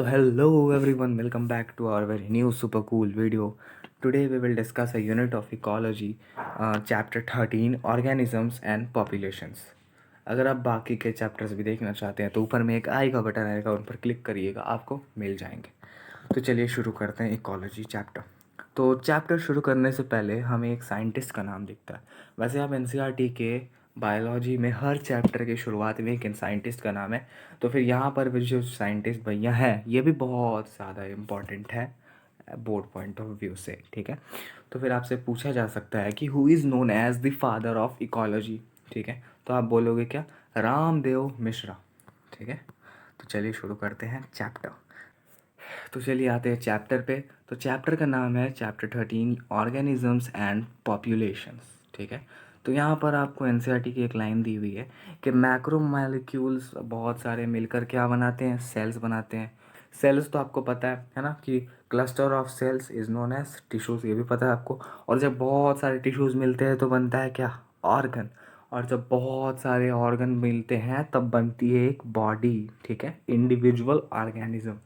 So hello everyone, welcome back to our very new super cool video. Today we will discuss a unit of ecology, chapter 13 organisms and populations. अगर आप बाकी के chapters भी देखना चाहते हैं तो ऊपर में एक आई का बटन आएगा, उन पर क्लिक करिएगा, आपको मिल जाएंगे। तो चलिए शुरू करते हैं इकोलॉजी चैप्टर। तो चैप्टर शुरू करने से पहले हमें एक साइंटिस्ट का नाम दिखता है। वैसे आप एनसीईआरटी के बायोलॉजी में हर चैप्टर की शुरुआत में एक साइंटिस्ट का नाम है, तो फिर यहाँ पर भी जो साइंटिस्ट भैया हैं ये भी बहुत ज़्यादा इम्पॉर्टेंट है बोर्ड पॉइंट ऑफ व्यू से, ठीक है। तो फिर आपसे पूछा जा सकता है कि who is known as the father of ecology, ठीक है। तो आप बोलोगे क्या? रामदेव मिश्रा, ठीक है। तो चलिए शुरू करते हैं चैप्टर। तो चलिए आते हैं चैप्टर पे। तो चैप्टर का नाम है चैप्टर 13 ऑर्गेनिजम्स एंड पॉपुलेशंस, ठीक है। तो यहाँ पर आपको एनसीईआरटी की एक लाइन दी हुई है कि मैक्रो मॉलिक्यूल्स बहुत सारे मिलकर क्या बनाते हैं? सेल्स बनाते हैं। सेल्स तो आपको पता है ना, कि cluster of cells is known as tissues, ये भी पता है आपको। और जब बहुत सारे टिश्यूज़ मिलते हैं तो बनता है क्या? ऑर्गन। और जब बहुत सारे ऑर्गन मिलते हैं तब बनती है एक बॉडी, ठीक है, इंडिविजुअल ऑर्गेनिज्म।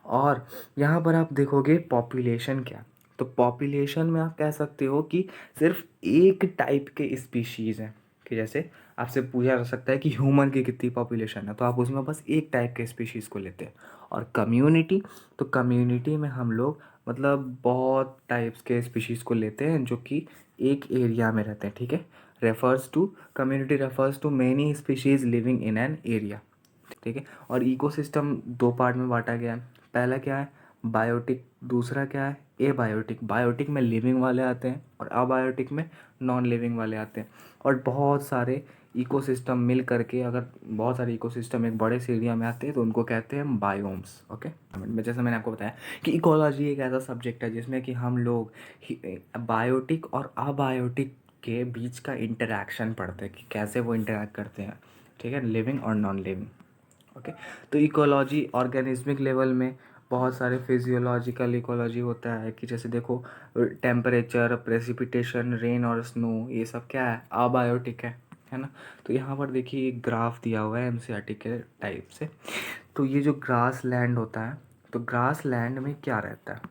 और यहाँ पर आप देखोगे पॉपुलेशन क्या, तो पॉपुलेशन में आप कह सकते हो कि सिर्फ एक टाइप के स्पीशीज़ हैं। कि जैसे आपसे पूछा जा सकता है कि ह्यूमन की कितनी पॉपुलेशन है, तो आप उसमें बस एक टाइप के स्पीशीज़ को लेते हैं। और कम्युनिटी, तो कम्युनिटी में हम लोग मतलब बहुत टाइप्स के स्पीशीज़ को लेते हैं जो कि एक एरिया में रहते हैं, ठीक है। Refers to community refers to many species living in an area, ठीक है। और इकोसिस्टम दो पार्ट में बांटा गया है। पहला क्या है? बायोटिक। दूसरा क्या है? एबायोटिक। बायोटिक में लिविंग वाले आते हैं और अबायोटिक में नॉन लिविंग वाले आते हैं। और बहुत सारे इकोसिस्टम मिल करके, अगर बहुत सारे इकोसिस्टम एक बड़े से एरिया में आते हैं तो उनको कहते हैं बायोम्स, ओके। जैसे मैंने आपको बताया कि इकोलॉजी एक ऐसा सब्जेक्ट है जिसमें कि हम लोग बायोटिक और अबायोटिक के बीच का इंटरेक्शन पढ़ते हैं कि कैसे वो इंटरेक्ट करते हैं, ठीक है, लिविंग और नॉन लिविंग, ओके। तो इकोलॉजी ऑर्गेनिज्मिक लेवल में बहुत सारे फिजियोलॉजिकल इकोलॉजी होता है कि जैसे देखो टेम्परेचर, प्रेसिपिटेशन, रेन और स्नो, ये सब क्या है? अबायोटिक है ना। तो यहाँ पर देखिए एक ग्राफ दिया हुआ है एनसीईआरटी के टाइप से। तो ये जो ग्रास लैंड होता है, तो ग्रास लैंड में क्या रहता है?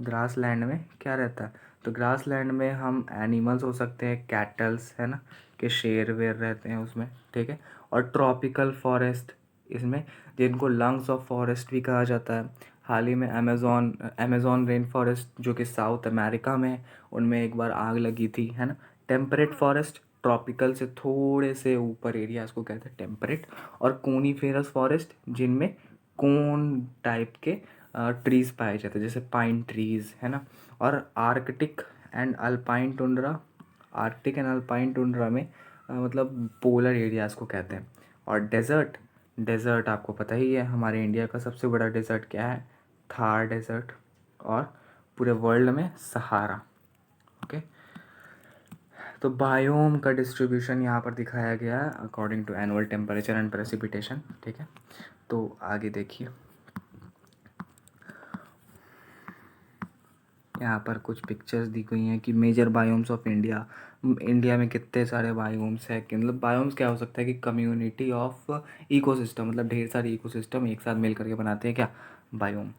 ग्रास लैंड में क्या रहता है? तो ग्रास लैंड में हम एनिमल्स हो सकते हैं, कैटल्स, है ना, कि शेर वेर रहते हैं उसमें, ठीक है। और ट्रॉपिकल फॉरेस्ट, इसमें जिनको लंग्स ऑफ फॉरेस्ट भी कहा जाता है। हाल ही में अमेज़ॉन रेन फॉरेस्ट जो कि साउथ अमेरिका में है, उनमें एक बार आग लगी थी, है ना। टेम्परेट फॉरेस्ट, ट्रॉपिकल से थोड़े से ऊपर एरियाज को कहते हैं टेम्परेट। और कोनीफेरस फॉरेस्ट, जिनमें कोन टाइप के ट्रीज़ पाए जाते हैं, जैसे पाइन ट्रीज़, है ना। और Arctic and alpine tundra, Arctic and alpine tundra में मतलब पोलर एरियाज़ को कहते हैं। और डेजर्ट, डेजर्ट आपको पता ही है हमारे इंडिया का सबसे बड़ा डेजर्ट क्या है? थार डेजर्ट। और पूरे वर्ल्ड में सहारा, ओके। तो बायोम का डिस्ट्रीब्यूशन यहाँ पर दिखाया गया है according to annual temperature and precipitation, ठीक है। तो आगे देखिए, यहाँ पर कुछ पिक्चर्स दी गई हैं कि major biomes of India. India में कितने सारे बायोम्स हैं, कि मतलब बायोम्स क्या हो सकता है कि कम्युनिटी ऑफ इकोसिस्टम, मतलब ढेर सारे इकोसिस्टम एक साथ मिल करके बनाते हैं क्या? Biome.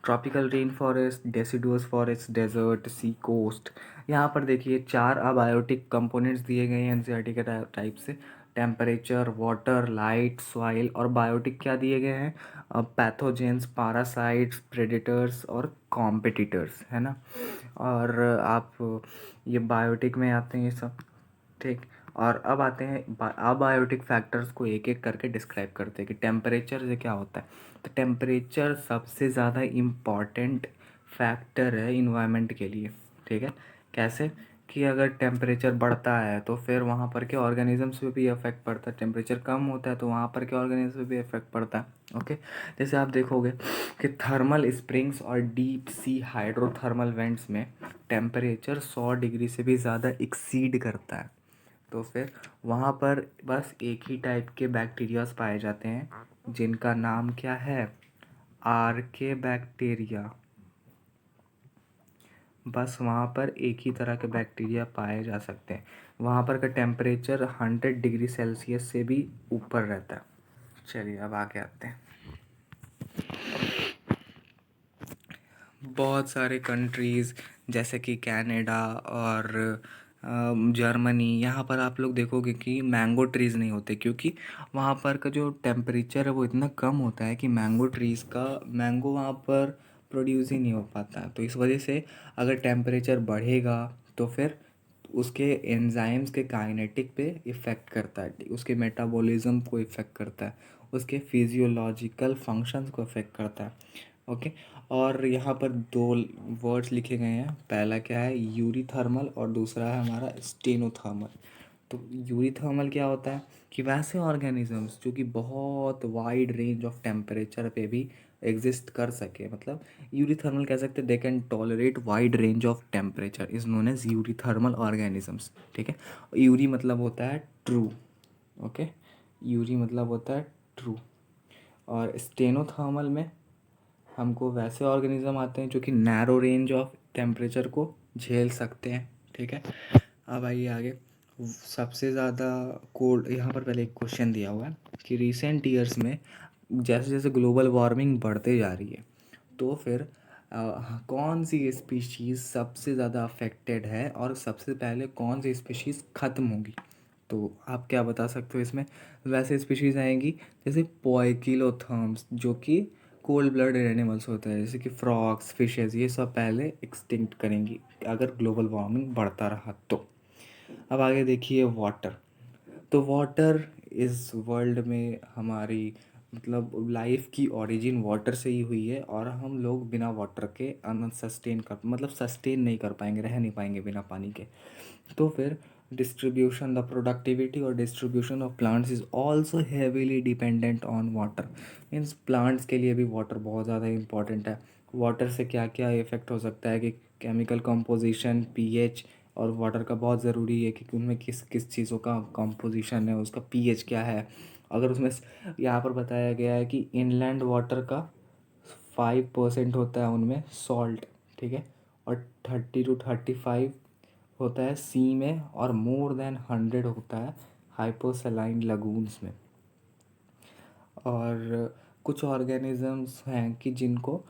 Tropical rain forest, deciduous forest, desert, sea coast. यहाँ पर देखिए चार अबायोटिक कंपोनेंट्स दिए गए हैं एनसीईआरटी के टाइप से। Temperature, water, light, soil. और बायोटिक क्या दिए गए हैं? पैथोजेंस, पारासाइट्स, प्रेडेटर्स और कॉम्पिटिटर्स, है ना। और आप ये बायोटिक में आते हैं ये सब, ठीक। और अब आते हैं अबायोटिक फैक्टर्स को एक एक करके डिस्क्राइब करते हैं कि टेम्परेचर से क्या होता है। तो टेम्परेचर सबसे ज़्यादा इम्पॉर्टेंट फैक्टर है इन्वायरमेंट के लिए, ठीक है। कैसे? कि अगर टेम्परेचर बढ़ता है तो फिर वहाँ पर के ऑर्गेनिजम्स पे भी इफेक्ट पड़ता है, टेम्परेचर कम होता है तो वहाँ पर के ऑर्गेनिजम्स पे भी इफेक्ट पड़ता है, ओके। जैसे आप देखोगे कि थर्मल स्प्रिंग्स और डीप सी हाइड्रोथर्मल वेंट्स में टेम्परेचर 100 डिग्री से भी ज़्यादा एक्सीड करता है। तो फिर वहाँ पर बस एक ही टाइप के बैक्टीरियाज पाए जाते हैं जिनका नाम क्या है? आर्के बैक्टीरिया। बस वहाँ पर एक ही तरह के बैक्टीरिया पाए जा सकते हैं। वहाँ पर का टेम्परेचर 100 डिग्री सेल्सियस से भी ऊपर रहता है। चलिए अब आगे आते हैं। बहुत सारे कंट्रीज़ जैसे कि कनाडा और जर्मनी, यहाँ पर आप लोग देखोगे कि मैंगो ट्रीज़ नहीं होते, क्योंकि वहाँ पर का जो टेम्परेचर है वो इतना कम होता है कि मैंगो ट्रीज़ का मैंगो वहाँ पर प्रोड्यूस ही नहीं हो पाता है। तो इस वजह से अगर टेम्परेचर बढ़ेगा तो फिर उसके एंजाइम्स के काइनेटिक पे इफ़ेक्ट करता है, उसके मेटाबॉलिज्म को इफ़ेक्ट करता है, उसके फिजियोलॉजिकल फंक्शंस को इफ़ेक्ट करता है। ओके। और यहाँ पर दो वर्ड्स लिखे गए हैं, पहला क्या है यूरीथर्मल और दूसरा है हमारा स्टेनोथर्मल। तो यूरीथर्मल क्या होता है कि वैसे ऑर्गेनिजम्स जो कि बहुत वाइड रेंज ऑफ टेम्परेचर पे भी एग्जिस्ट कर सके, मतलब यूरीथर्मल कह सकते हैं, they can tolerate wide range of temperature, is known as eurythermal organisms. ठीक है। यूरी मतलब होता है ट्रू। ओके। यूरी मतलब होता है ट्रू। और स्टेनोथर्मल में हमको वैसे ऑर्गेनिज्म आते हैं जो कि नैरो रेंज ऑफ टेम्परेचर को झेल सकते हैं। ठीक है। अब आइए आगे। सबसे ज़्यादा कोल्ड, यहाँ पर पहले एक क्वेश्चन दिया हुआ है कि रिसेंट ईयर्स में जैसे जैसे ग्लोबल वार्मिंग बढ़ते जा रही है, तो फिर कौन सी स्पीशीज़ सबसे ज़्यादा अफेक्टेड है और सबसे पहले कौन सी स्पीशीज़ ख़त्म होगी? तो आप क्या बता सकते हो इसमें? वैसे स्पीशीज़ आएंगी जैसे पोइकिलोथर्म्स, जो कि कोल्ड ब्लडेड एनिमल्स होते हैं, जैसे कि फ्रॉग्स, फिशेस, ये सब पहले एक्सटिंक्ट करेंगी अगर ग्लोबल वार्मिंग बढ़ता रहा तो। अब आगे देखिए वाटर। तो वाटर इस वर्ल्ड में हमारी, मतलब लाइफ की ओरिजिन वाटर से ही हुई है, और हम लोग बिना वाटर के अनसस्टेन कर, मतलब सस्टेन नहीं कर पाएंगे, रह नहीं पाएंगे बिना पानी के। तो फिर डिस्ट्रीब्यूशन, द प्रोडक्टिविटी और distribution of plants is also heavily dependent on water. Means plants के लिए भी वाटर बहुत ज़्यादा इंपॉर्टेंट है। वाटर से क्या क्या इफ़ेक्ट हो सकता है कि केमिकल कंपोजिशन, पीएच, और वाटर का बहुत ज़रूरी है कि उनमें किस किस चीज़ों का कंपोजिशन है, उसका पीएच क्या है। अगर उसमें यहाँ पर बताया गया है कि इनलैंड वाटर का 5% होता है उनमें सॉल्ट। ठीक है। और 30 to 35 होता है सी में, और मोर देन 100 होता है हाइपोसैलाइन लगून्स में। और कुछ ऑर्गेनिजम्स हैं कि जिनको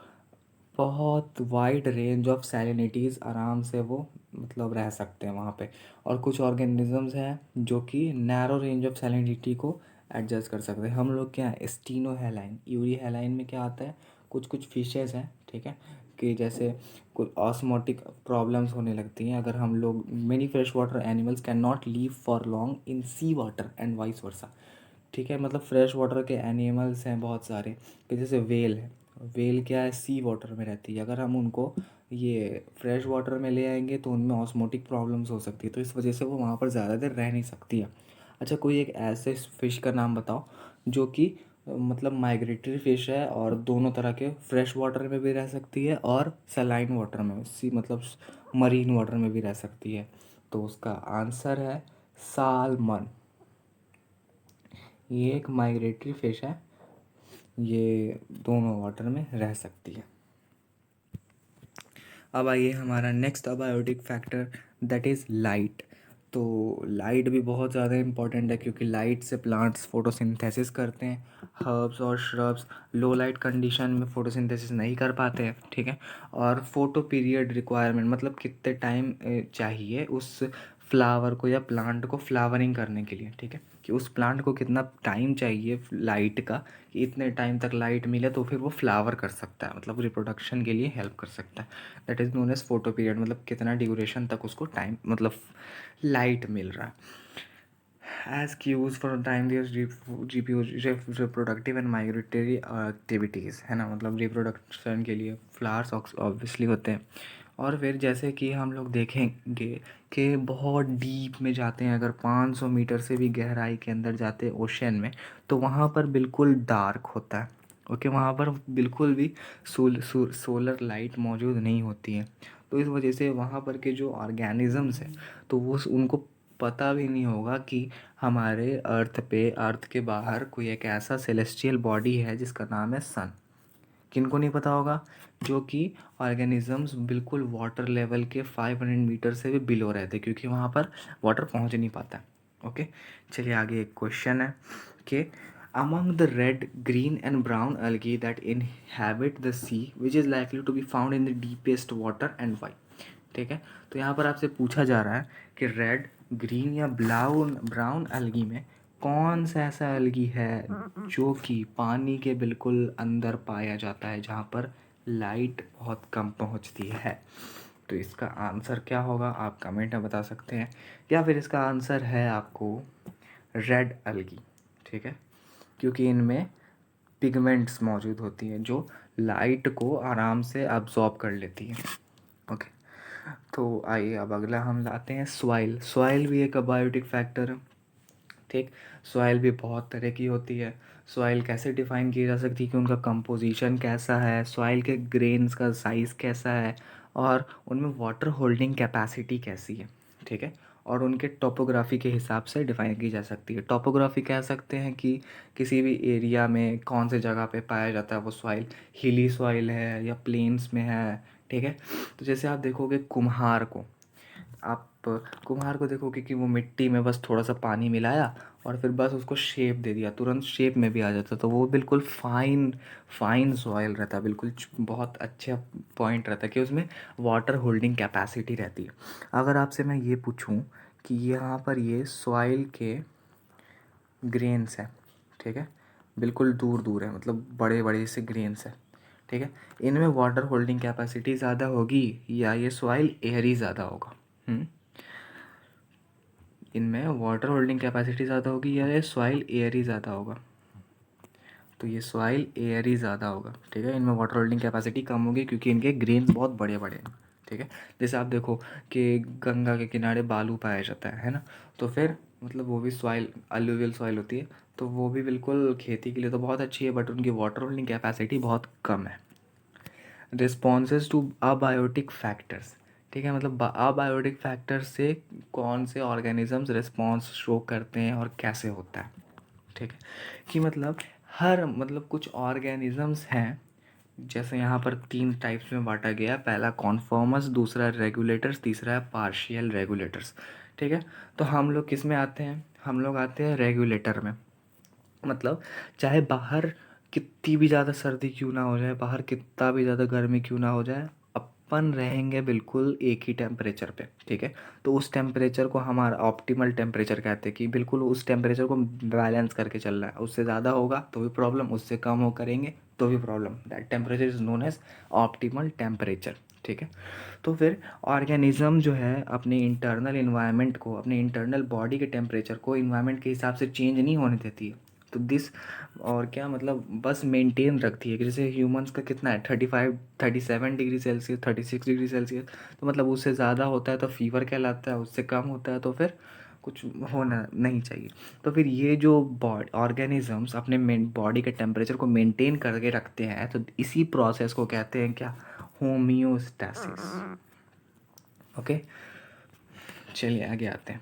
बहुत वाइड रेंज ऑफ सैलिनिटीज़ आराम से वो मतलब रह सकते हैं वहाँ पे। और कुछ ऑर्गेनिजम्स हैं जो कि नैरो रेंज ऑफ सैलिनिटी को एडजस्ट कर सकते हैं। हम लोग क्या है स्टीनो हेलाइन, यूरी हेलाइन में क्या आता है, कुछ कुछ फिशेज़ हैं, ठीक है, कि जैसे कुछ ऑस्मोटिक प्रॉब्लम्स होने लगती हैं अगर हम लोग, many fresh water animals can not live for long in sea water and vice versa. ठीक है। मतलब फ्रेश वाटर के एनिमल्स हैं बहुत सारे, कि जैसे वेल है, वेल क्या है सी वाटर में रहती है, अगर हम उनको ये फ्रेश वाटर में ले आएंगे तो उनमें ऑस्मोटिक प्रॉब्लम्स हो सकती है, तो इस वजह से वो वहाँ पर ज़्यादा देर रह नहीं सकती है। अच्छा, कोई एक ऐसे फिश का नाम बताओ जो कि मतलब माइग्रेटरी फिश है और दोनों तरह के फ्रेश वाटर में भी रह सकती है और सलाइन वाटर में, सी मतलब मरीन वाटर में भी रह सकती है। तो उसका आंसर है सालमन। ये एक माइग्रेटरी फिश है, ये दोनों वाटर में रह सकती है। अब आइए हमारा next abiotic factor, that is light. तो लाइट भी बहुत ज़्यादा इम्पॉर्टेंट है, क्योंकि लाइट से प्लांट्स फोटोसिंथेसिस करते हैं। हर्ब्स और श्रब्स लो लाइट कंडीशन में फोटोसिंथेसिस नहीं कर पाते हैं। ठीक है। और फोटो पीरियड रिक्वायरमेंट, मतलब कितने टाइम चाहिए उस फ्लावर को या प्लांट को फ्लावरिंग करने के लिए। ठीक है, कि उस प्लांट को कितना टाइम चाहिए लाइट का, कि इतने टाइम तक लाइट मिले तो फिर वो फ्लावर कर सकता है, मतलब रिप्रोडक्शन के लिए हेल्प कर सकता है। That is known as photo period, मतलब कितना ड्यूरेशन तक उसको टाइम, मतलब लाइट मिल रहा है। As cues for time their reproductive and migratory activities, है ना, मतलब रिप्रोडक्शन के लिए फ्लावर्स ऑब्वियसली होते हैं। और फिर जैसे कि हम लोग देखेंगे कि बहुत डीप में जाते हैं, अगर 500 मीटर से भी गहराई के अंदर जाते हैं ओशन में, तो वहाँ पर बिल्कुल डार्क होता है। ओके, वहाँ पर बिल्कुल भी सोलर लाइट मौजूद नहीं होती है। तो इस वजह से वहाँ पर के जो ऑर्गेनिजम्स हैं, तो वो उनको पता भी नहीं होगा कि हमारे अर्थ पे, अर्थ के बाहर कोई एक ऐसा सेलेस्टियल बॉडी है जिसका नाम है सन। किनको नहीं पता होगा? जो कि ऑर्गेनिजम्स बिल्कुल वाटर लेवल के 500 मीटर से भी बिलो रहते हैं, क्योंकि वहाँ पर वाटर पहुँच नहीं पाता है। ओके, चलिए आगे एक क्वेश्चन है कि among the red, green and brown algae that inhabit the sea which is likely to be found in the deepest water and why। ठीक है, तो यहाँ पर आपसे पूछा जा रहा है कि रेड, ग्रीन या ब्राउन एल्गी में कौन सा ऐसा एल्गी है जो कि पानी के बिल्कुल अंदर पाया जाता है, जहाँ पर लाइट बहुत कम पहुँचती है। तो इसका आंसर क्या होगा आप कमेंट में बता सकते हैं, या फिर इसका आंसर है आपको रेड एल्गी। ठीक है, क्योंकि इनमें पिगमेंट्स मौजूद होती हैं जो लाइट को आराम से अब्जॉर्ब कर लेती हैं। ओके, तो आइए अब अगला हम लाते हैं सॉइल। सॉइल भी एक अबायोटिक फैक्टर है। ठीक, सॉइल भी बहुत तरह की होती है। सॉइल कैसे डिफ़ाइन की जा सकती है कि उनका कंपोजिशन कैसा है, सॉइल के ग्रेन्स का साइज़ कैसा है और उनमें वाटर होल्डिंग कैपेसिटी कैसी है। ठीक है, और उनके टोपोग्राफी के हिसाब से डिफ़ाइन की जा सकती है। टोपोग्राफी कह सकते हैं कि किसी भी एरिया में कौन से जगह पे पाया जाता है वो सॉइल, हिली सॉइल है या प्लेन्स में है। ठीक है, तो जैसे आप देखोगे आप कुम्हार को देखोगे कि वो मिट्टी में बस थोड़ा सा पानी मिलाया और फिर बस उसको शेप दे दिया, तुरंत शेप में भी आ जाता। तो वो बिल्कुल फाइन फाइन सॉइल रहता है, बिल्कुल बहुत अच्छा पॉइंट रहता है कि उसमें वाटर होल्डिंग कैपेसिटी रहती है। अगर आपसे मैं ये पूछूं कि यहाँ पर ये सॉइल के ग्रेन्स हैं, ठीक है, बिल्कुल दूर दूर है, मतलब बड़े बड़े से ग्रेन्स हैं। ठीक है, इनमें वाटर होल्डिंग कैपेसिटी ज़्यादा होगी या ये सॉइल एयरी ज़्यादा होगा? इनमें वाटर होल्डिंग कैपेसिटी ज़्यादा होगी या ये सॉइल एयरी ज़्यादा होगा? तो ये सॉइल एयरी ज़्यादा होगा। ठीक है, इनमें वाटर होल्डिंग कैपेसिटी कम होगी क्योंकि इनके ग्रेन्स बहुत बड़े बड़े हैं। ठीक है, जैसे आप देखो कि गंगा के किनारे बालू पाया जाता है ना, तो फिर मतलब वो भी सॉइल अलुवियल सॉइल होती है, तो वो भी बिल्कुल खेती के लिए तो बहुत अच्छी है, बट उनकी वाटर होल्डिंग कैपेसिटी बहुत कम है। Responses to abiotic factors. ठीक है, मतलब अबायोटिक फैक्टर्स से कौन से ऑर्गेनिजम्स रिस्पॉन्स शो करते हैं और कैसे होता है। ठीक है, कि मतलब कुछ ऑर्गेनिजम्स हैं, जैसे यहाँ पर 3 टाइप्स में बांटा गया है। पहला कॉन्फॉर्मर्स, दूसरा रेगुलेटर्स, तीसरा है पार्शियल रेगुलेटर्स। ठीक है, तो हम लोग किस में आते हैं? हम लोग आते हैं रेगुलेटर में। मतलब चाहे बाहर कितनी भी ज़्यादा सर्दी क्यों ना हो जाए, बाहर कितना भी ज़्यादा गर्मी क्यों ना हो जाए, अपन रहेंगे बिल्कुल एक ही टेम्परेचर पे। ठीक है, तो उस टेम्परेचर को हमारा ऑप्टिमल टेम्परेचर कहते हैं, कि बिल्कुल उस टेम्परेचर को बैलेंस करके चल रहा है। उससे ज़्यादा होगा तो भी प्रॉब्लम, उससे कम हो करेंगे तो भी problem. That temperature is known as optimal temperature. ठीक है, तो फिर ऑर्गेनिज्म जो है अपने इंटरनल इन्वायरमेंट को, अपने इंटरनल बॉडी के टेम्परेचर को इन्वायरमेंट के हिसाब से चेंज नहीं होने देती है। तो दिस और क्या मतलब बस मेंटेन रखती है कि जैसे ह्यूमंस का कितना है 35 37 डिग्री सेल्सियस, 36 डिग्री सेल्सियस, तो मतलब उससे ज़्यादा होता है तो फीवर कहलाता है, उससे कम होता है तो फिर कुछ होना नहीं चाहिए। तो फिर ये जो बॉडी ऑर्गेनिजम्स अपने बॉडी के टेम्परेचर को मेंटेन करके रखते हैं, तो इसी प्रोसेस को कहते हैं क्या? होम्योस्टैसिस। ओके, चलिए आगे आते हैं।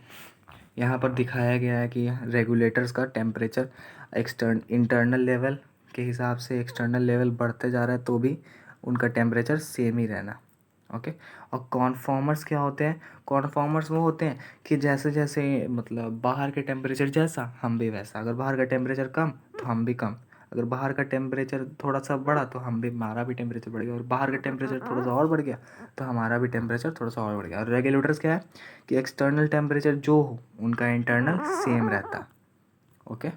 यहाँ पर दिखाया गया है कि रेगुलेटर्स का टेम्परेचर इंटरनल लेवल के हिसाब से एक्सटर्नल लेवल बढ़ते जा रहा है तो भी उनका टेम्परेचर सेम ही रहना। ओके, और कॉन्फॉर्मर्स क्या होते हैं? कॉन्फॉर्मर्स वो होते हैं कि जैसे जैसे मतलब बाहर के टेम्परेचर जैसा हम भी वैसा। अगर बाहर का टेम्परेचर कम तो हम भी कम, अगर बाहर का टेम्परेचर थोड़ा सा बढ़ा तो हमारा भी टेम्परेचर बढ़ गया, और बाहर का टेम्परेचर थोड़ा सा और बढ़ गया तो हमारा भी टेम्परेचर थोड़ा सा और बढ़ गया। और रेगुलेटर्स क्या है कि एक्सटर्नल टेम्परेचर जो हो उनका इंटरनल सेम रहता। ओके,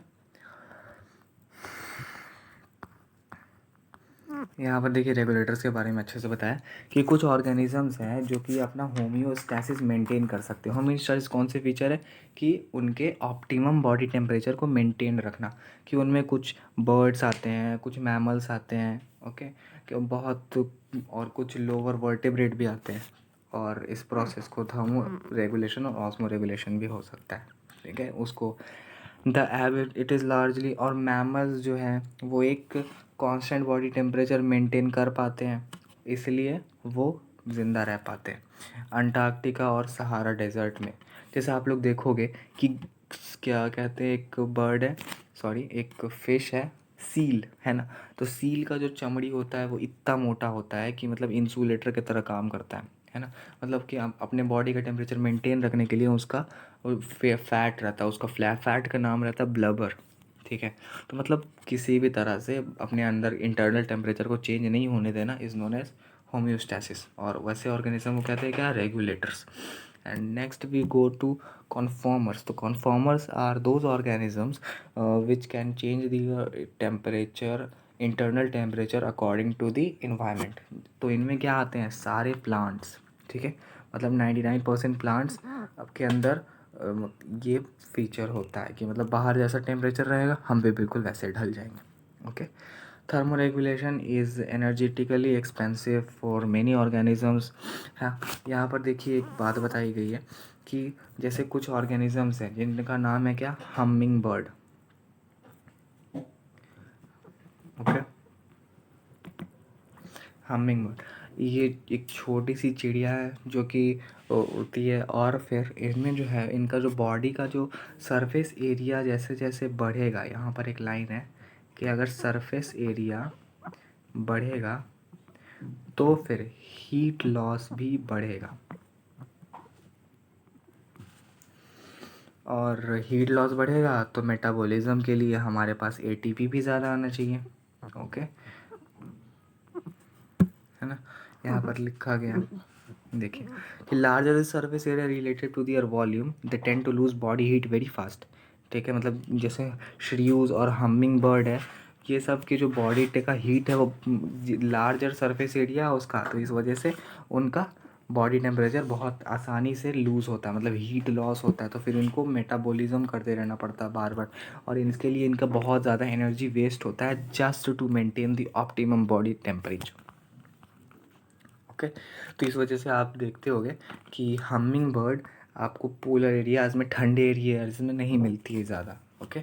यहाँ पर देखिए रेगुलेटर्स के बारे में अच्छे से बताया कि कुछ ऑर्गेनिजम्स हैं जो कि अपना होम्योस्टैसिस मेंटेन कर सकते हैं। होम्योस्टैसिस कौन से फीचर है? कि उनके ऑप्टिमम बॉडी टेम्परेचर को मेंटेन रखना। कि उनमें कुछ बर्ड्स आते हैं, कुछ मैमल्स आते हैं, ओके, कि बहुत, और कुछ लोअर वर्टेब्रेट भी आते हैं, और इस प्रोसेस को थर्मो रेगुलेशन और ऑस्मो रेगुलेशन भी हो सकता है। ठीक है, उसको the habit it is largely, और मैमल्स जो हैं वो एक कांस्टेंट बॉडी टेम्परेचर मेंटेन कर पाते हैं, इसलिए वो ज़िंदा रह पाते हैं अंटार्कटिका और सहारा डेजर्ट में। जैसे आप लोग देखोगे कि क्या कहते हैं, एक बर्ड है, सॉरी एक फ़िश है, सील है ना, तो सील का जो चमड़ी होता है वो इतना मोटा होता है कि मतलब इंसुलेटर की तरह काम करता है ना। मतलब कि आप अपने बॉडी का टेम्परेचर मेंटेन रखने के लिए उसका फैट रहता है, उसका फ्लैट फैट का नाम रहता है ब्लबर। ठीक है। तो मतलब किसी भी तरह से अपने अंदर इंटरनल टेम्परेचर को चेंज नहीं होने देना इज़ नोन एज होम्योस्टैसिस, और वैसे ऑर्गेनिज्म को कहते हैं क्या, regulators. And next we go to conformers. तो conformers are those organisms which can change the temperature, internal temperature according to the environment. तो इनमें क्या आते हैं, सारे प्लांट्स, ठीक है। मतलब 99% प्लांट्स आपके अंदर ये फीचर होता है कि मतलब बाहर जैसा टेम्परेचर रहेगा हम भी बिल्कुल वैसे ढल जाएंगे। Okay. Thermoregulation is energetically expensive for many organisms. हाँ, यहाँ पर देखिए एक बात बताई गई है कि जैसे कुछ ऑर्गेनिजम्स हैं जिनका नाम है क्या, humming bird. Okay. Humming bird ये एक छोटी सी चिड़िया है जो कि उड़ती है, और फिर इनमें जो है इनका जो बॉडी का जो सरफेस एरिया जैसे जैसे बढ़ेगा, यहाँ पर एक लाइन है कि अगर सरफेस एरिया बढ़ेगा तो फिर हीट लॉस भी बढ़ेगा, और हीट लॉस बढ़ेगा तो मेटाबॉलिज्म के लिए हमारे पास एटीपी भी ज़्यादा आना चाहिए। ओके, है ना। यहाँ पर लिखा गया, देखिए कि larger surface area related to their volume they tend to lose body heat very fast. ठीक है, मतलब जैसे श्रियूज और हमिंग बर्ड है, ये सब की जो बॉडी का हीट है वो लार्जर सरफेस एरिया है उसका, तो इस वजह से उनका बॉडी टेम्परेचर बहुत आसानी से लूज़ होता है, मतलब हीट लॉस होता है, तो फिर इनको मेटाबॉलिज्म करते रहना पड़ता है बार बार, और इसके लिए इनका बहुत ज़्यादा एनर्जी वेस्ट होता है just to maintain the optimum body temperature. Okay. तो इस वजह से आप देखते होंगे कि हमिंग बर्ड आपको पोलर एरियाज़ में, ठंडे एरियाज़ में नहीं मिलती है ज़्यादा। ओके।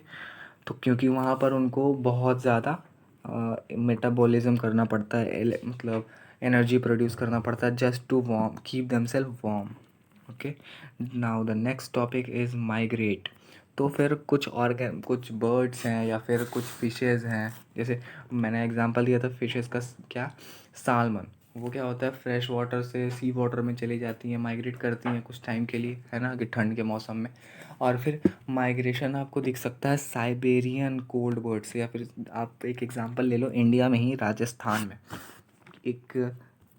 तो क्योंकि वहाँ पर उनको बहुत ज़्यादा मेटाबॉलिज्म करना पड़ता है, मतलब एनर्जी प्रोड्यूस करना पड़ता है just to warm, keep themselves warm. Okay. Now the next topic is migrate. तो फिर कुछ बर्ड्स हैं या फिर कुछ फिशेज़ हैं, जैसे मैंने एग्जांपल दिया था फिशेज़ का, क्या, सालमन। वो क्या होता है, फ्रेश वाटर से सी वाटर में चली जाती हैं, माइग्रेट करती हैं कुछ टाइम के लिए, है ना, कि ठंड के मौसम में। और फिर माइग्रेशन आपको दिख सकता है साइबेरियन कोल्ड बर्ड से, या फिर आप एक एग्जांपल ले लो, इंडिया में ही राजस्थान में एक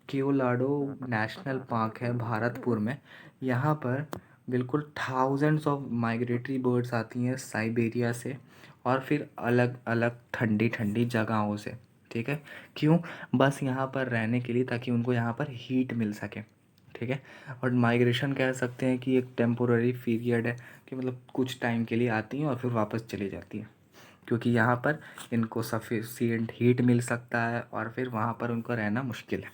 केओलाडो नेशनल पार्क है भारतपुर में। यहाँ पर बिल्कुल थाउजेंड्स ऑफ माइग्रेटरी बर्ड्स आती हैं साइबेरिया से, और फिर अलग अलग ठंडी ठंडी जगहों से। ठीक है, क्यों, बस यहाँ पर रहने के लिए, ताकि उनको यहाँ पर हीट मिल सके। ठीक है। और माइग्रेशन कह सकते हैं कि एक टेम्पोररी पीरियड है, कि मतलब कुछ टाइम के लिए आती हैं और फिर वापस चली जाती हैं, क्योंकि यहाँ पर इनको सफिशिएंट हीट मिल सकता है और फिर वहाँ पर उनको रहना मुश्किल है।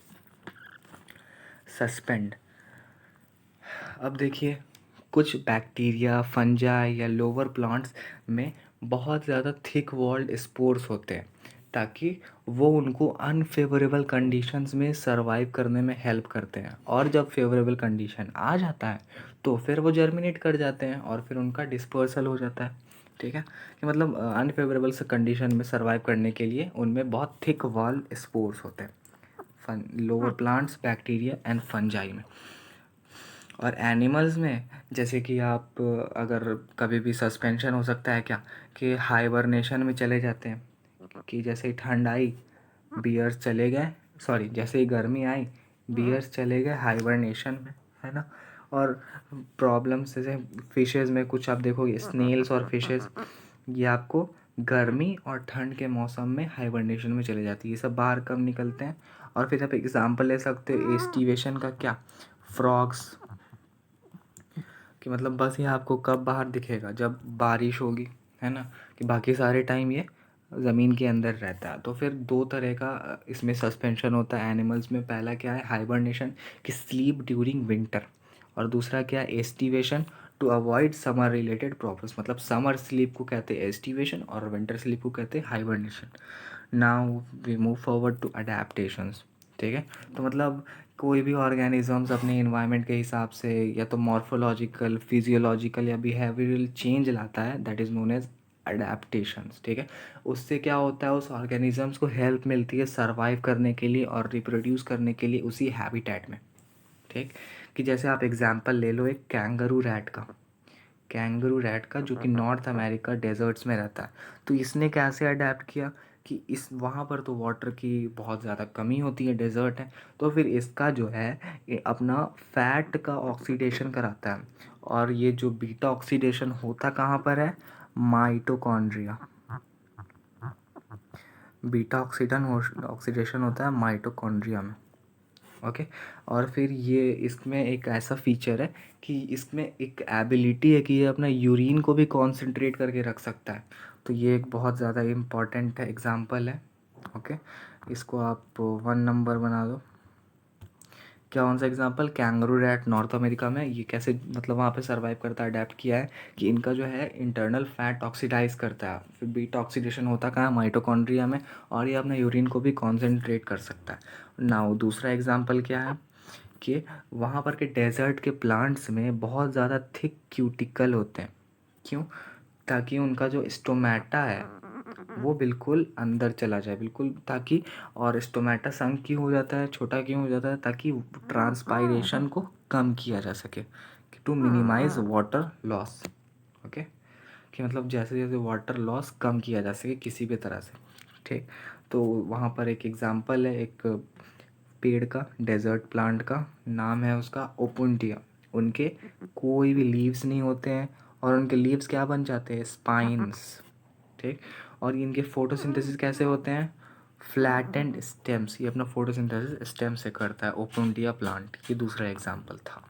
सस्पेंड। अब देखिए, कुछ बैक्टीरिया, फंजाई या लोअर प्लांट्स में बहुत ज़्यादा थिक वॉल्ड स्पोर्स होते हैं, ताकि वो उनको अनफेवरेबल कंडीशंस में सरवाइव करने में हेल्प करते हैं, और जब फेवरेबल कंडीशन आ जाता है तो फिर वो जर्मिनेट कर जाते हैं और फिर उनका डिस्पर्सल हो जाता है। ठीक है, कि मतलब अनफेवरेबल से कंडीशन में सरवाइव करने के लिए उनमें बहुत थिक वॉल स्पोर्स होते हैं, lower plants, bacteria and fungi में। और एनिमल्स में जैसे कि आप अगर कभी भी सस्पेंशन हो सकता है क्या, कि हाइबरनेशन में चले जाते हैं, कि जैसे ही ठंड आई बियर्स चले गए, सॉरी, जैसे ही गर्मी आई बियर्स चले गए हाइबरनेशन में, है ना। और प्रॉब्लम्स जैसे फिशेज़ में कुछ आप देखोगे, स्नेल्स और फिशेज़, ये आपको गर्मी और ठंड के मौसम में हाइबरनेशन में चले जाती है, ये सब बाहर कब निकलते हैं। और फिर आप एग्जांपल ले सकते हो एस्टिवेशन का, क्या, फ्रॉग्स, कि मतलब बस ये आपको कब बाहर दिखेगा, जब बारिश होगी, है ना, कि बाकी सारे टाइम ये ज़मीन के अंदर रहता है। तो फिर दो तरह का इसमें सस्पेंशन होता है एनिमल्स में। पहला क्या है, हाइबरनेशन, कि स्लीप ड्यूरिंग विंटर, और दूसरा क्या है, aestivation, to avoid summer related problems. मतलब समर स्लीप को कहते हैं एस्टिवेशन और विंटर स्लीप को कहते हैं hibernation. Now we move forward to adaptations. ठीक है, तो मतलब कोई भी ऑर्गेनिजम्स अपने इन्वायरमेंट के हिसाब से या तो मॉर्फोलॉजिकल, फिजियोलॉजिकल या बिहेवियरल चेंज लाता है, that is known as adaptations. ठीक है, उससे क्या होता है, उस ऑर्गेनिजम्स को हेल्प मिलती है सर्वाइव करने के लिए और रिप्रोड्यूस करने के लिए उसी हैबिटेट में। ठीक, कि जैसे आप एग्जांपल ले लो एक कैंगरू रैट का, कैंगरू रैट का, जो कि नॉर्थ अमेरिका डेजर्ट्स में रहता है। तो इसने कैसे अडेप्ट किया कि इस वहाँ पर तो वाटर की बहुत ज़्यादा कमी होती है, डेजर्ट है, तो फिर इसका जो है ये अपना फैट का ऑक्सीडेशन कराता है। और ये जो बीटा ऑक्सीडेशन होता कहाँ पर है, माइटोकॉन्ड्रिया। बीटा ऑक्सीडेशन होता है माइटोकॉन्ड्रिया में। ओके। और फिर ये इसमें एक ऐसा फीचर है कि इसमें एक एबिलिटी है कि ये अपना यूरिन को भी कॉन्सेंट्रेट करके रख सकता है। तो ये एक बहुत ज़्यादा इम्पॉर्टेंट एग्जांपल है। ओके, इसको आप 1 नंबर बना दो। क्या कौन सा example, kangaroo rat north America में, ये कैसे मतलब वहाँ पे सर्वाइव करता है, अडेप्ट किया है कि इनका जो है इंटरनल फैट ऑक्सीडाइज करता है, फिर बीटा ऑक्सीडेशन होता कहाँ, माइटोकॉन्ड्रिया में, और ये अपना यूरिन को भी कॉन्सेंट्रेट कर सकता है। नाउ दूसरा एग्जांपल क्या है कि वहाँ पर के डेजर्ट के प्लांट्स में बहुत ज़्यादा थिक क्यूटिकल होते हैं। क्यों? ताकि उनका जो स्टोमेटा है वो बिल्कुल अंदर चला जाए, बिल्कुल, ताकि, और स्टोमेटा संक क्यों हो जाता है, छोटा क्यों हो जाता है, ताकि ट्रांसपायरेशन को कम किया जा सके, to minimise water loss. Okay, कि मतलब जैसे जैसे वाटर लॉस कम किया जा सके किसी भी तरह से। ठीक, तो वहाँ पर एक एग्जांपल है एक पेड़ का, डेजर्ट प्लांट का, नाम है उसका ओपुंटिया। उनके कोई भी लीव्स नहीं होते हैं, और उनके लीव्स क्या बन जाते हैं, स्पाइंस। ठीक, और इनके फोटोसिंथेसिस कैसे होते हैं, फ्लैटेंड स्टेम्स। ये अपना फोटोसिंथेसिस स्टेम से करता है ओपुंटिया प्लांट। ये दूसरा एग्जांपल था।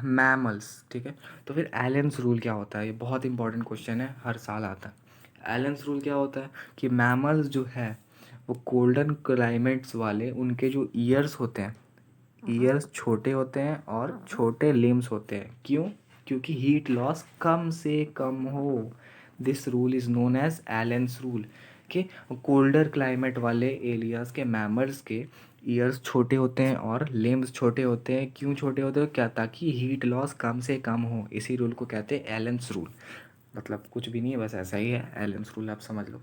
मैमल्स, ठीक है। तो फिर एलेंस रूल क्या होता है, ये बहुत इंपॉर्टेंट क्वेश्चन है, हर साल आता है। एलेंस रूल क्या होता है कि मैमल्स जो है वो कोल्डन क्लाइमेट्स वाले, उनके जो ईयर्स होते हैं, ईयर्स छोटे होते हैं और छोटे लिम्स होते हैं। क्यों? क्योंकि हीट लॉस कम से कम हो। This rule is known as Allen's rule. कि कोल्डर क्लाइमेट वाले एरियाज़ के मैमल्स के ईयर्स छोटे होते हैं और लिम्स छोटे होते हैं। क्यों छोटे होते हैं, क्या, ताकि हीट लॉस कम से कम हो। इसी रूल को कहते हैं एलेंस रूल। मतलब कुछ भी नहीं है, बस ऐसा ही है, एलेंस रूल आप समझ लो।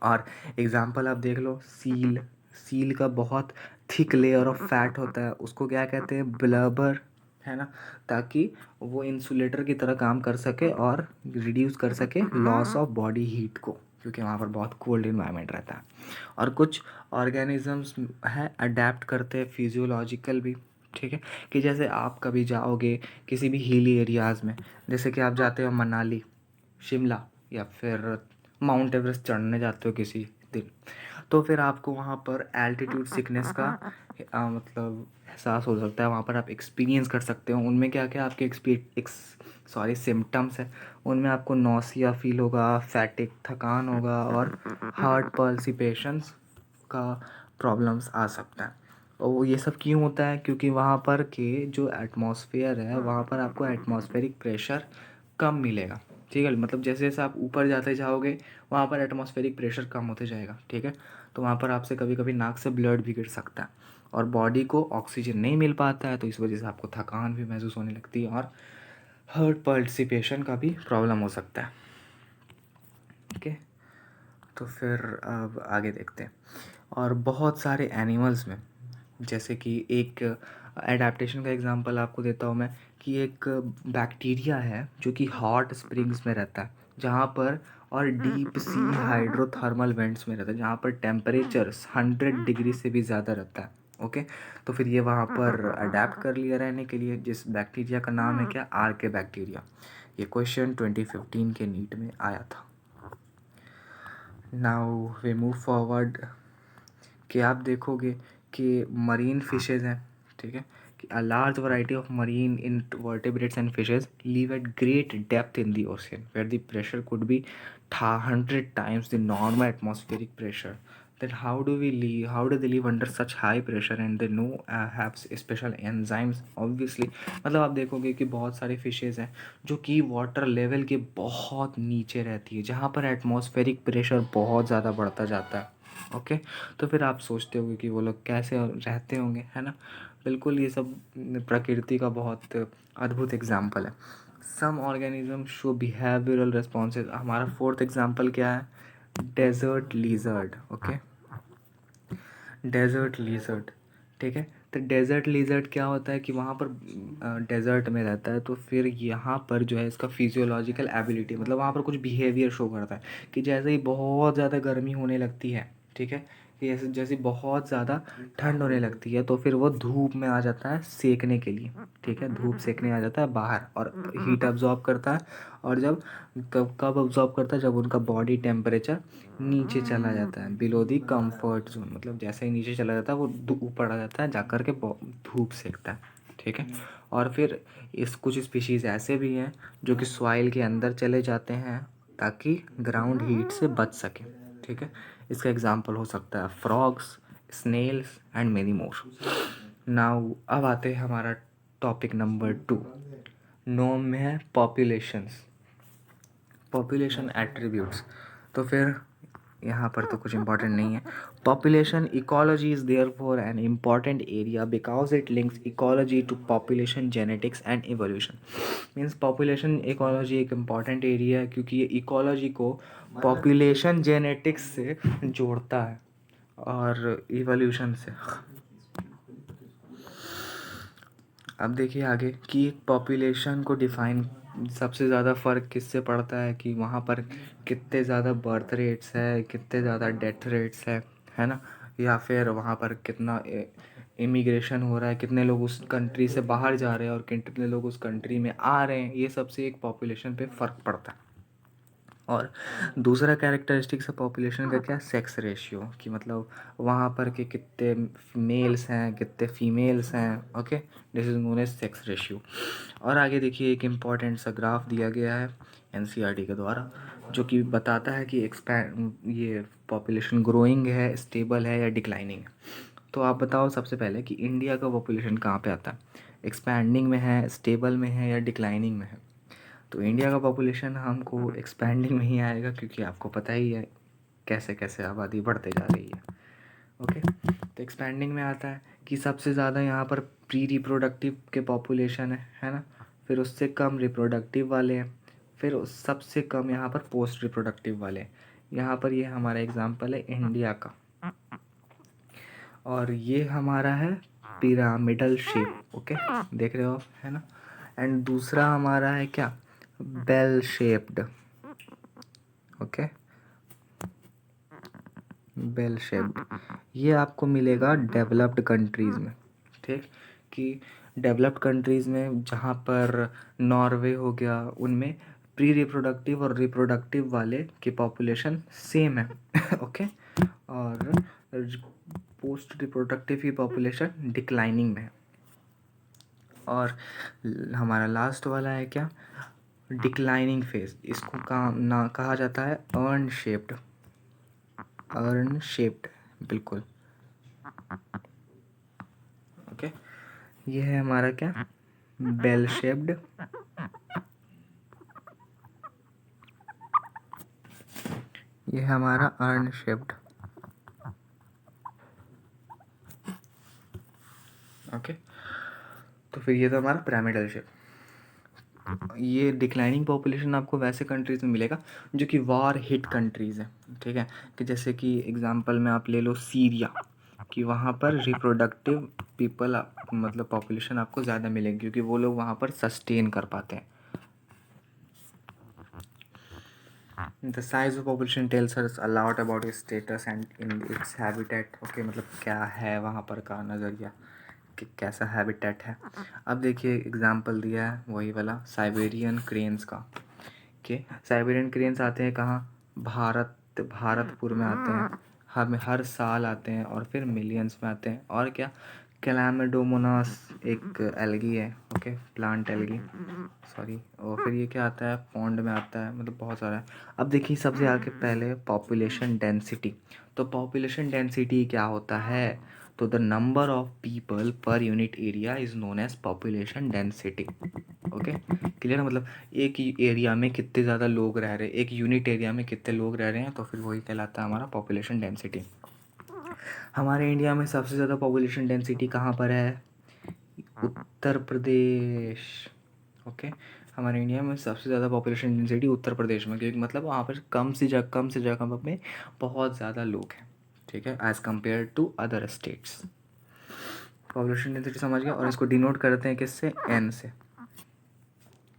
और एग्जांपल आप देख लो, सील। सील का बहुत थिक लेयर ऑफ फैट होता है, उसको क्या कहते हैं, ब्लबर, है ना, ताकि वो इंसुलेटर की तरह काम कर सके और रिड्यूस कर सके लॉस ऑफ बॉडी हीट को, क्योंकि वहाँ पर बहुत कोल्ड इन्वायरमेंट रहता है। और कुछ ऑर्गेनिजम्स हैं अडेप्ट करते हैं फिजियोलॉजिकल भी। ठीक है, कि जैसे आप कभी जाओगे किसी भी हिली एरियाज़ में, जैसे कि आप जाते हो मनाली, शिमला, या फिर माउंट एवरेस्ट चढ़ने जाते हो किसी दिन, तो फिर आपको वहाँ पर एल्टीट्यूड सिकनेस का मतलब एहसास हो सकता है, वहाँ पर आप एक्सपीरियंस कर सकते हो। उनमें क्या क्या आपके सिम्टम्स है, उनमें आपको नौसिया फील होगा, फैटिक, थकान होगा, और हार्ट पल्सिपेशंस का प्रॉब्लम्स आ सकता है। और वो ये सब क्यों होता है, क्योंकि वहाँ पर के जो एटमॉस्फेयर है, वहाँ पर आपको एटमॉस्फेरिक प्रेशर कम मिलेगा। ठीक है, मतलब जैसे जैसे आप ऊपर जाते जाओगे वहाँ पर एटमॉस्फेरिक प्रेशर कम होते जाएगा। ठीक है, तो वहाँ पर आपसे कभी कभी नाक से ब्लड भी गिर सकता है, और बॉडी को ऑक्सीजन नहीं मिल पाता है, तो इस वजह से आपको थकान भी महसूस होने लगती है, और हार्ट पल्सिपेशन का भी प्रॉब्लम हो सकता है। ओके, तो फिर अब आगे देखते हैं। और बहुत सारे एनिमल्स में, जैसे कि एक एडाप्टेशन का एग्जांपल आपको देता हूँ मैं, कि एक बैक्टीरिया है जो कि हॉट स्प्रिंग्स में रहता है, जहाँ पर, और डीप सी हाइड्रोथर्मल वेंट्स में रहता है, जहाँ पर टेम्परेचर 100 डिग्री से भी ज़्यादा रहता है। ओके, तो फिर ये वहाँ पर अडेप्ट कर लिया रहने के लिए। जिस बैक्टीरिया का नाम है क्या, आर्के बैक्टीरिया। ये क्वेश्चन 2015 के नीट में आया था। नाउ वी मूव फॉरवर्ड, कि आप देखोगे कि मरीन फिशेज हैं, ठीक है, कि a large variety of marine invertebrates and fishes live at great depth in the ocean where the pressure could be 100 times the normal atmospheric pressure. Then how do they live under such high pressure, and they know have special enzymes obviously. मतलब आप देखोगे कि बहुत सारे fishes हैं जो कि water level के बहुत नीचे रहती है, जहाँ पर एटमॉस्फेरिक प्रेशर बहुत ज़्यादा बढ़ता जाता है। ओके, तो फिर आप सोचते होगे कि वो लोग कैसे रहते होंगे, है ना। बिल्कुल, ये सब प्रकृति का बहुत अद्भुत एग्जाम्पल है। Some organism show behavioural responses. हमारा फोर्थ एग्जाम्पल क्या है, desert lizard. Okay, desert lizard, ठीक है। तो डेज़र्ट लिज़र्ट क्या होता है कि वहाँ पर डेज़र्ट में रहता है, तो फिर यहाँ पर जो है इसका फिजियोलॉजिकल एबिलिटी मतलब वहाँ पर कुछ बिहेवियर शो करता है कि जैसे ही बहुत ज़्यादा गर्मी होने लगती है, ठीक है, कि जैसे जैसे बहुत ज़्यादा ठंड होने लगती है तो फिर वो धूप में आ जाता है सेकने के लिए, ठीक है, धूप सेकने आ जाता है बाहर और हीट अब्जॉर्ब करता है। और जब कब कब अब्जॉर्ब करता है, जब उनका बॉडी टेम्परेचर नीचे चला जाता है, बिलो दी कंफर्ट जोन, मतलब जैसे ही नीचे चला जाता है वो ऊपर आ जाता है, जा कर के धूप सेकता है, ठीक है। और फिर इस कुछ स्पीशीज़ ऐसे भी हैं जो कि सॉइल के अंदर चले जाते हैं ताकि ग्राउंड हीट से बच सके, ठीक है। इसका एग्जांपल हो सकता है frogs, snails and many more. Now अब आते हैं हमारा टॉपिक नंबर 2। नॉम में है पॉपुलेशंस, पॉपुलेशन एट्रीब्यूट्स। तो फिर यहाँ पर तो कुछ इम्पोर्टेंट नहीं है। Population ecology is there for an important area because it links ecology to population genetics and evolution. Means population ecology एक इम्पॉर्टेंट एरिया है क्योंकि ये इकोलॉजी को पॉपुलेशन जेनेटिक्स से जोड़ता है और इवोल्यूशन से। अब देखिए आगे कि पॉपुलेशन को डिफ़ाइन सबसे ज़्यादा फ़र्क किससे पड़ता है कि वहाँ पर कितने ज़्यादा बर्थ रेट्स है, कितने ज़्यादा डेथ रेट्स है ना, या फिर वहाँ पर कितना इमिग्रेशन हो रहा है, कितने लोग उस कंट्री से बाहर जा रहे हैं और कितने लोग उस कंट्री में आ रहे हैं, ये सबसे एक पॉपुलेशन पे फ़र्क पड़ता है। और दूसरा कैरेक्टरिस्टिक्स है पॉपुलेशन का क्या, सेक्स रेशियो, कि मतलब वहाँ पर के कितने मेल्स हैं कितने फीमेल्स हैं, okay, this is known as sex ratio. और आगे देखिए एक इम्पॉर्टेंट सा ग्राफ दिया गया है एनसीईआरटी के द्वारा जो कि बताता है कि एक्सपैंड ये पॉपुलेशन ग्रोइंग है, स्टेबल है या डिक्लाइनिंग है। तो आप बताओ सबसे पहले कि इंडिया का पॉपुलेशन कहाँ पे आता है, एक्सपैंडिंग में है, स्टेबल में है या डिक्लाइनिंग में है। तो इंडिया का पॉपुलेशन हमको एक्सपैंडिंग में ही आएगा क्योंकि आपको पता ही है कैसे कैसे आबादी बढ़ते जा रही है, ओके। तो एक्सपैंडिंग में आता है कि सबसे ज़्यादा यहाँ पर प्री रिप्रोडक्टिव के पॉपुलेशन है ना, फिर उससे कम रिप्रोडक्टिव वाले हैं, फिर सबसे कम यहाँ पर पोस्ट रिप्रोडक्टिव वाले हैं। यहाँ पर ये हमारा एग्जांपल है इंडिया का, और ये हमारा है पिरामिडल शेप, ओके, देख रहे हो आप, है ना। एंड दूसरा हमारा है क्या, bell shaped, okay, bell shaped. ये आपको मिलेगा डेवलप्ड कंट्रीज़ में, ठीक, कि डेवलप्ड कंट्रीज़ में जहाँ पर नॉर्वे हो गया उनमें प्री रिप्रोडक्टिव और रिप्रोडक्टिव वाले की पॉपुलेशन सेम है ओके, और पोस्ट रिप्रोडक्टिव की पॉपुलेशन डिक्लाइनिंग में है। और हमारा लास्ट वाला है क्या, डिक्लाइनिंग फेज, इसको कहा जाता है अर्न शेप्ड, अर्न शेप्ड, बिल्कुल, ओके। ये है हमारा क्या, बेल शेप्ड, ये है हमारा अर्न शेप्ड, ओके। तो फिर ये तो हमारा पिरामिडल शेप। ये डिक्लाइनिंग पॉपुलेशन आपको वैसे कंट्रीज़ में मिलेगा जो कि वार हिट कंट्रीज़ हैं, ठीक है, कि जैसे कि एग्जांपल में आप ले लो सीरिया, कि वहाँ पर रिप्रोडक्टिव पीपल मतलब पॉपुलेशन आपको ज़्यादा मिलेगी क्योंकि वो लोग वहाँ पर सस्टेन कर पाते हैं। The size of population tells us a lot about it's status and in its habitat, okay, मतलब क्या है वहाँ पर का नज़रिया कि कैसा हैबिटेट है। अब देखिए एग्जांपल दिया है वही वाला साइबेरियन क्रेन्स का, कि साइबेरियन क्रेन्स आते हैं कहाँ, भारतपुर में आते हैं, हम हर साल आते हैं और फिर मिलियंस में आते हैं। और क्या, कैलामेडोमोनास एक एल्गी है, ओके, प्लांट एल्गी, सॉरी, और फिर ये क्या आता है, पॉन्ड में आता है, मतलब बहुत सारा है। अब देखिए सबसे आगे पहले पॉपुलेशन डेंसिटी। तो पॉपुलेशन डेंसिटी क्या होता है, तो the number of people per unit area is known as population density, okay, clear है, मतलब एक ही एरिया में कितने ज़्यादा लोग रह रहे हैं, एक यूनिट एरिया में कितने लोग रह रहे हैं, तो फिर वही कहलाता है हमारा पॉपुलेशन डेंसिटी। हमारे इंडिया में सबसे ज़्यादा पॉपुलेशन डेंसिटी कहाँ पर है, उत्तर प्रदेश, ओके। हमारे इंडिया में सबसे ज़्यादा पॉपुलेशन डेंसिटी उत्तर प्रदेश में, क्योंकि मतलब वहाँ पर कम से जगह में बहुत ज़्यादा लोग हैं, ठीक है, as compare to other states. Population density समझ गए, और इसको डिनोट करते हैं किससे, एन से।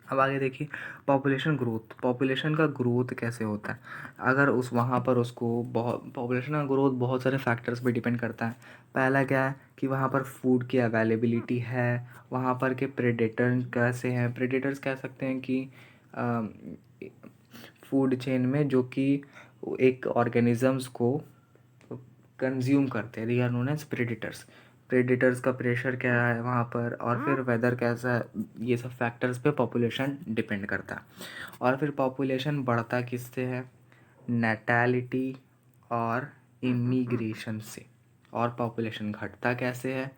अब आगे देखिए पॉपुलेशन ग्रोथ। पॉपुलेशन का ग्रोथ कैसे होता है, अगर उस वहाँ पर उसको बहुत, पॉपुलेशन का ग्रोथ बहुत सारे फैक्टर्स पे डिपेंड करता है। पहला क्या है कि वहाँ पर फूड की अवेलेबिलिटी है, वहाँ पर के प्रेडेटर कैसे हैं। प्रेडेटर्स कह सकते हैं कि फूड चेन में जो कि एक ऑर्गेनिजम्स को कंज्यूम करते हैं, they are known as predators. Predators का प्रेशर क्या है वहाँ पर, और फिर वेदर कैसा है, ये सब फैक्टर्स पे पॉपुलेशन डिपेंड करता है। और फिर पॉपुलेशन बढ़ता किससे है, नेटैलिटी और इमिग्रेशन से। और पॉपुलेशन घटता कैसे है,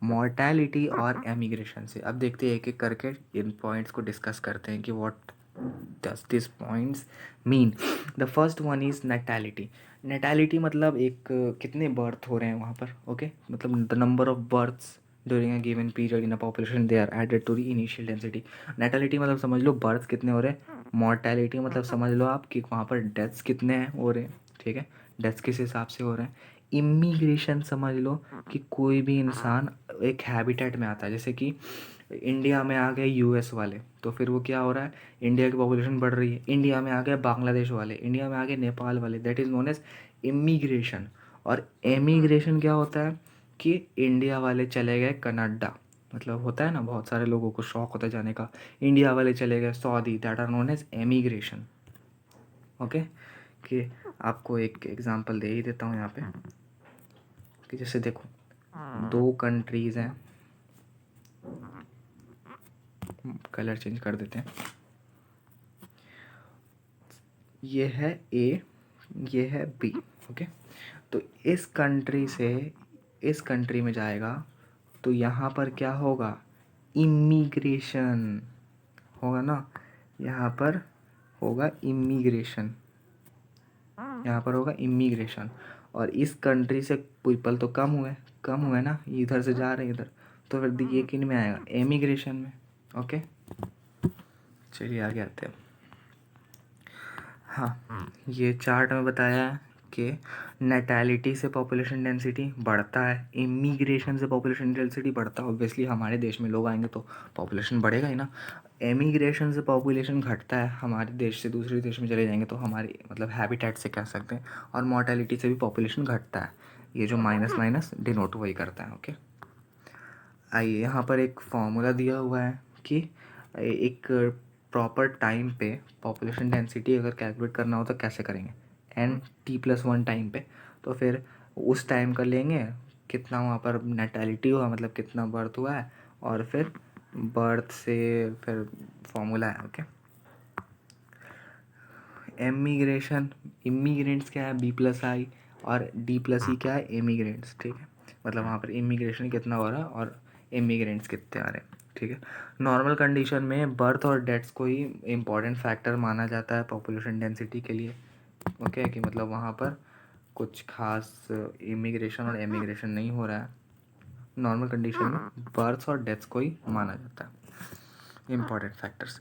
मॉर्टैलिटी और एमिग्रेशन से। अब देखते हैं एक एक करके इन पॉइंट्स को डिस्कस करते हैं कि what does this points mean. The first one is natality. Natality मतलब एक कितने बर्थ हो रहे हैं वहाँ पर, ओके मतलब the number of births during a given period in a population they are added to the initial density. Natality मतलब समझ लो बर्थ कितने हो रहे हैं, मॉर्टैलिटी मतलब समझ लो आप कि वहाँ पर डेथ्स कितने हैं हो रहे हैं, ठीक है, डेथ्स किस हिसाब से हो रहे हैं। इमिग्रेशन समझ लो कि कोई भी इंसान एक हैबिटेट में आता है, जैसे कि इंडिया में आ गए यूएस वाले, तो फिर वो क्या हो रहा है, इंडिया की पॉपुलेशन बढ़ रही है। इंडिया में आ गए बांग्लादेश वाले, इंडिया में आ गए नेपाल वाले, that is known as immigration. और एमिग्रेशन क्या होता है कि इंडिया वाले चले गए कनाडा, मतलब होता है ना बहुत सारे लोगों को शौक होता है जाने का, इंडिया वाले चले गए Saudi, that are known as emigration. Okay, कि आपको एक एग्जांपल दे ही देता हूँ यहाँ पे कि जैसे देखो दो कंट्रीज़ हैं, कलर चेंज कर देते हैं, ये है ए, ये है बी, ओके। तो इस कंट्री से इस कंट्री में जाएगा तो यहाँ पर क्या होगा, इमिग्रेशन होगा ना, यहाँ पर होगा इमिग्रेशन, यहाँ पर होगा इमिग्रेशन। और इस कंट्री से पीपल तो कम हुए ना, इधर से जा रहे हैं इधर, तो फिर ये किन में आएगा, एमिग्रेशन में, ओके। चलिए आगे आते हैं। हाँ, ये चार्ट में बताया है कि नेटैलिटी से पॉपुलेशन डेंसिटी बढ़ता है, इमिग्रेशन से पॉपुलेशन डेंसिटी बढ़ता है। ऑब्वियसली हमारे देश में लोग आएंगे तो पॉपुलेशन बढ़ेगा ही ना। एमिग्रेशन से पॉपुलेशन घटता है, हमारे देश से दूसरे देश में चले जाएंगे तो हमारी मतलब हैबिटेट से कह सकते हैं। और मॉर्टेलिटी से भी पॉपुलेशन घटता है, ये जो माइनस माइनस डिनोट वही करता है, ओके। आइए यहाँ पर एक फॉर्मूला दिया हुआ है कि एक प्रॉपर टाइम पे पॉपुलेशन डेंसिटी अगर कैलकुलेट करना हो तो कैसे करेंगे, n t+1 टाइम पे। तो फिर उस टाइम का लेंगे कितना वहाँ पर नेटैलिटी हुआ, मतलब कितना बर्थ हुआ है, और फिर बर्थ से फिर फॉर्मूला है, ओके। एमिग्रेशन, इमिग्रेंट्स क्या है B+I, और D+E क्या है, इमिग्रेंट्स, ठीक है। मतलब वहाँ पर इमिग्रेशन कितना हो रहा है और इमिग्रेंट्स कितने आ रहे हैं, ठीक है। नॉर्मल कंडीशन में बर्थ और डेथ्स को ही इम्पॉर्टेंट फैक्टर माना जाता है पॉपुलेशन डेंसिटी के लिए, ओके, कि मतलब वहाँ पर कुछ खास इमिग्रेशन और एमिग्रेशन नहीं हो रहा है। नॉर्मल कंडीशन में बर्थ और डेथ्स को ही माना जाता है इम्पॉर्टेंट फैक्टर्स।